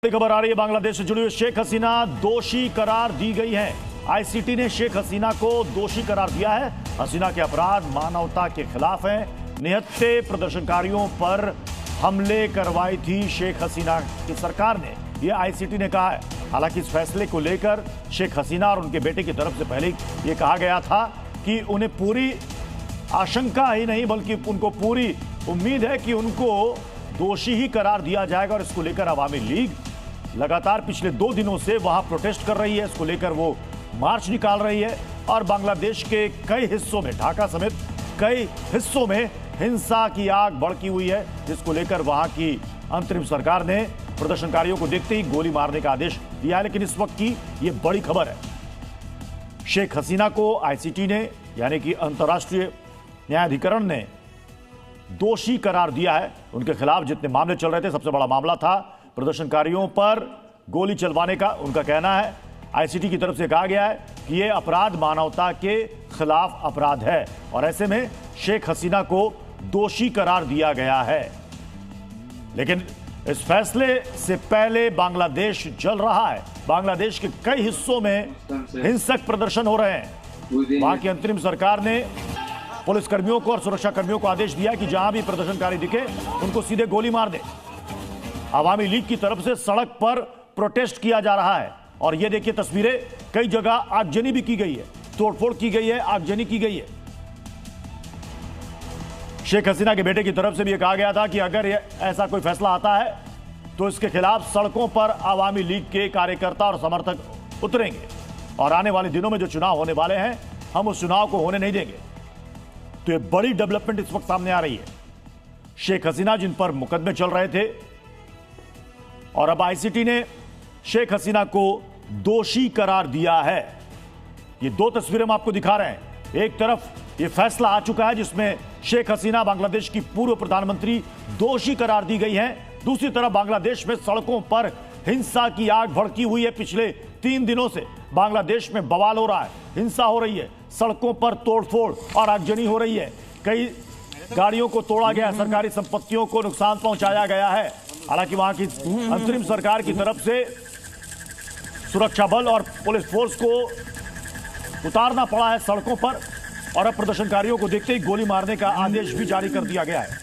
बड़ी खबर आ रही है बांग्लादेश से जुड़ी हुई। शेख हसीना दोषी करार दी गई है। आईसीटी ने शेख हसीना को दोषी करार दिया है। हसीना के अपराध मानवता के खिलाफ हैं। निहत्थे प्रदर्शनकारियों पर हमले करवाई थी शेख हसीना की सरकार ने, यह आईसीटी ने कहा है। हालांकि इस फैसले को लेकर शेख हसीना और उनके बेटे की तरफ से पहले यह कहा गया था कि उन्हें पूरी आशंका ही नहीं बल्कि उनको पूरी उम्मीद है कि उनको दोषी ही करार दिया जाएगा। और इसको लेकर अवामी लीग लगातार पिछले 2 दिनों से वहां प्रोटेस्ट कर रही है। इसको लेकर वो मार्च निकाल रही है और बांग्लादेश के कई हिस्सों में, ढाका समेत कई हिस्सों में हिंसा की आग भड़की हुई है, जिसको लेकर वहां की अंतरिम सरकार ने प्रदर्शनकारियों को देखते ही गोली मारने का आदेश दिया है। लेकिन इस वक्त की ये बड़ी खबर है, शेख हसीना को आईसीटी ने यानी कि अंतर्राष्ट्रीय न्यायाधिकरण ने दोषी करार दिया है। उनके खिलाफ जितने मामले चल रहे थे, सबसे बड़ा मामला था प्रदर्शनकारियों पर गोली चलवाने का। उनका कहना है, आईसीटी की तरफ से कहा गया है कि यह अपराध मानवता के खिलाफ अपराध है और ऐसे में शेख हसीना को दोषी करार दिया गया है। लेकिन इस फैसले से पहले बांग्लादेश जल रहा है। बांग्लादेश के कई हिस्सों में हिंसक प्रदर्शन हो रहे हैं। वहां की अंतरिम सरकार ने पुलिसकर्मियों को और सुरक्षा कर्मियों को आदेश दिया कि जहां भी प्रदर्शनकारी दिखे उनको सीधे गोली मार दे। अवामी लीग की तरफ से सड़क पर प्रोटेस्ट किया जा रहा है और ये देखिए तस्वीरें, कई जगह आगजनी भी की गई है, तोड़फोड़ की गई है, आगजनी की गई है। शेख हसीना के बेटे की तरफ से भी यह कहा गया था कि अगर ऐसा कोई फैसला आता है तो इसके खिलाफ सड़कों पर अवामी लीग के कार्यकर्ता और समर्थक उतरेंगे और आने वाले दिनों में जो चुनाव होने वाले हैं, हम उस चुनाव को होने नहीं देंगे। तो ये बड़ी डेवलपमेंट इस वक्त सामने आ रही है। शेख हसीना जिन पर मुकदमे चल रहे थे और अब आईसीटी ने शेख हसीना को दोषी करार दिया है। ये 2 तस्वीरें हम आपको दिखा रहे हैं। एक तरफ ये फैसला आ चुका है जिसमें शेख हसीना, बांग्लादेश की पूर्व प्रधानमंत्री, दोषी करार दी गई हैं। दूसरी तरफ बांग्लादेश में सड़कों पर हिंसा की आग भड़की हुई है। पिछले 3 दिनों से बांग्लादेश में बवाल हो रहा है, हिंसा हो रही है, सड़कों पर तोड़फोड़ और आगजनी हो रही है। कई गाड़ियों को तोड़ा गया, सरकारी संपत्तियों को नुकसान पहुंचाया गया है। हालांकि वहां की अंतरिम सरकार की तरफ से सुरक्षा बल और पुलिस फोर्स को उतारना पड़ा है सड़कों पर और अब प्रदर्शनकारियों को देखते ही गोली मारने का आदेश भी जारी कर दिया गया है।